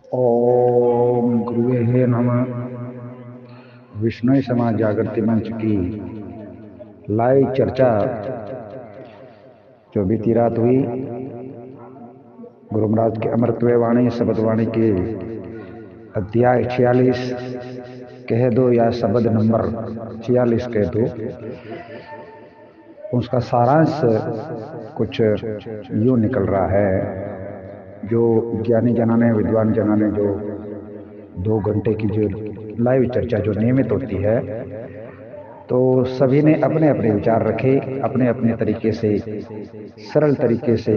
ओम गुरुवे नमः। विष्णु समाज जागृति मंच की लाइव चर्चा जो बीती रात हुई, गुरु महाराज के अमृतत्व वाणी शब्द वाणी के अध्याय 46 कह दो या शब्द नंबर 46 कह दो, उसका सारांश कुछ यूं निकल रहा है। जो ज्ञानी जना ने, विद्वान जना ने जो 2 घंटे की जो लाइव चर्चा जो नियमित होती है, तो सभी ने अपने अपने विचार रखे, अपने अपने तरीके से, सरल तरीके से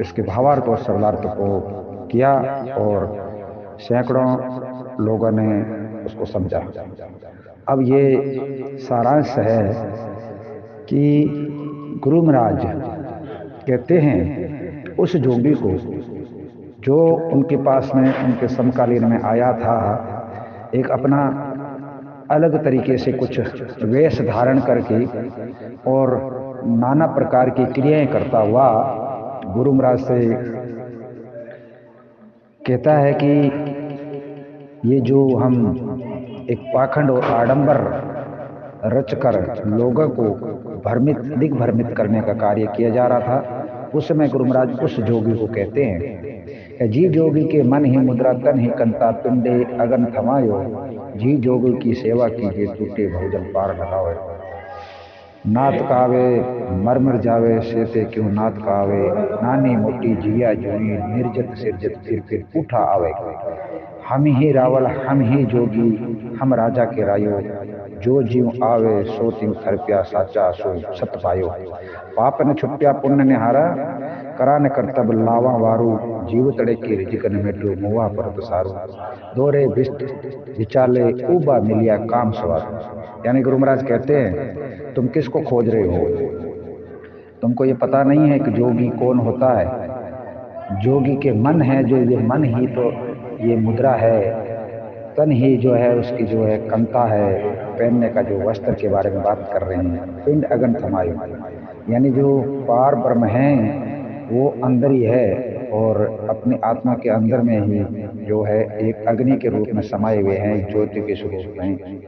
इसके भावार्थ और सरलार्थ को किया और सैकड़ों लोगों ने उसको समझा। अब ये सारांश है कि गुरु महाराज कहते हैं उस जोगी को जो उनके पास में, उनके समकालीन में आया था, एक अपना अलग तरीके से कुछ वेश धारण करके और नाना प्रकार की क्रियाएं करता हुआ गुरु महाराज से कहता है कि ये जो हम एक पाखंड और आडंबर रचकर लोगों को दिग्भ्रमित करने का कार्य किया जा रहा था, उस समय गुरु महाराज उस जोगी को कहते हैं, जी जोगी के मन ही मुद्रा तन ही कंता पिंडे अगन थमायो, जी जोगी की सेवा कीजिए टूटे भवजल पार लगावे। नाथ कावे मरमर जावे सेते क्यों नाथ कावे, नानी मोटी जिया जुई निर्जत सिरजत फिर उठा आवे। हम ही रावल हम ही जोगी हम राजा के रायो, जो जीव आवे सो त्यों थरप्या साचा सो सत पायो। पाप न छुप्या पुण्य ने हारा, करा न करतब लावा वारू, जीव तड़े के रिजकन मेटो मुआ परत सारू। दोरे विष्ट विचाले उबा मिलिया काम सवार। यानी गुरु महाराज कहते हैं, तुम किसको खोज रहे हो? तुमको ये पता नहीं है कि जोगी कौन होता है? जोगी के मन है, जो ये मन ही तो ये मुद्रा है, तन ही जो है उसकी जो है कंता है, पहनने का जो वस्त्र के बारे में बात कर रहे हैं। पिंड अगन थमायो, यानी जो पार ब्रह्म है वो अंदर ही है और अपनी आत्मा के अंदर में ही जो है एक अग्नि के रूप में समाये हुए हैं, ज्योति के स्वरूप में।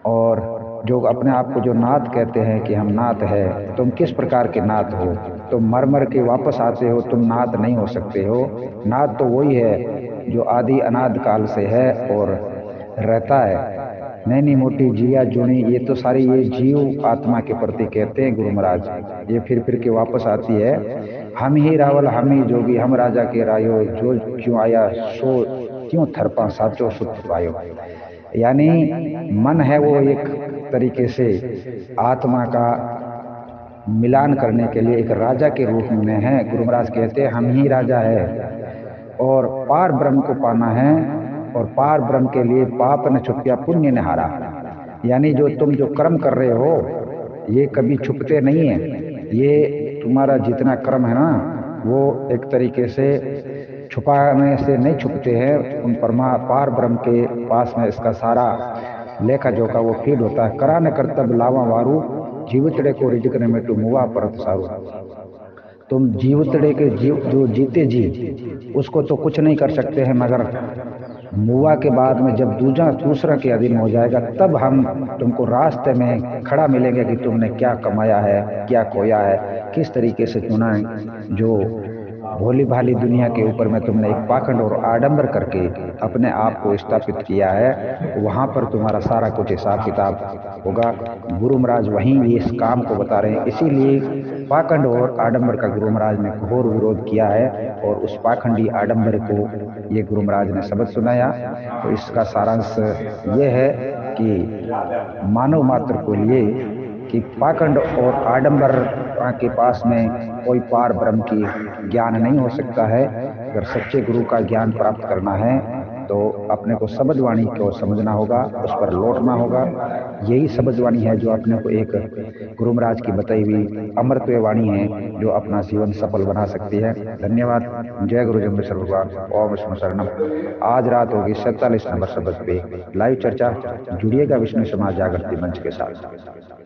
और जो अपने आप को जो नाथ कहते हैं कि हम नाथ है, तुम किस प्रकार के नाथ हो? तुम मर मर के वापस आते हो, तुम नाथ नहीं हो सकते हो। नाथ तो वही है जो आदि अनाद काल से है और रहता है। नैनी मोटी जिया जुनी, ये तो सारी ये जीव आत्मा के प्रति कहते हैं गुरु महाराज। ये फिर के वापस आती है। हम ही रावल हम ही जोगी हम राजा के रायो, जो क्यों आया सो क्यों थरपा साचो सुत पायो। यानी मन है वो एक तरीके से आत्मा का मिलान करने के लिए एक राजा के रूप में है। गुरु महाराज कहते हैं हम ही राजा है और पार ब्रह्म को पाना है, और पार ब्रह्म के लिए पाप न छुपिया पुण्य ने हारा। यानी जो तुम जो कर्म कर रहे हो ये कभी छुपते नहीं है। ये तुम्हारा जितना कर्म है ना, वो एक तरीके से छुपाने से नहीं छुपते हैं। उन पार ब्रह्म के पास में इसका सारा लेखा जोखा वो फीड होता है। करा न करतब लावा वारू, जीवितड़े को रिजकने में टू मुआ परत सारू। तुम जीवितड़े के जीव जो जीते जी उसको तो कुछ नहीं कर सकते हैं, मगर मुआ के बाद में जब दूसरा के अधीन हो जाएगा, तब हम तुमको रास्ते में खड़ा मिलेंगे कि तुमने क्या कमाया है, क्या खोया है, किस तरीके से चुना है। जो भोली भाली दुनिया के ऊपर में तुमने एक पाखंड और आडंबर करके अपने आप को स्थापित किया है, वहां पर तुम्हारा सारा कुछ हिसाब किताब होगा। गुरु महाराज वहीं इस काम को बता रहे हैं। इसीलिए पाखंड और आडंबर का गुरु महाराज ने घोर विरोध किया है और उस पाखंडी आडंबर को ये गुरु महाराज ने सबक सुनाया। तो इसका सारांश ये है कि मानव मात्र को लिए कि पाखंड और आडंबर के पास में कोई पार ब्रह्म की ज्ञान नहीं हो सकता है। अगर सच्चे गुरु का ज्ञान प्राप्त करना है तो अपने को शब्द वाणी को समझना होगा, उस पर लौटना होगा। यही शब्द वाणी है जो अपने को एक गुरु महाराज की बताई हुई अमृतत्व वाणी है जो अपना जीवन सफल बना सकती है। धन्यवाद। जय गुरु जम्बेश्वर भगवान। ओम विष्णु शरणम। आज रात होगी 47 नंबर शब्द पे लाइव चर्चा। जुड़िएगा विष्णु समाज जागृति मंच के साथ।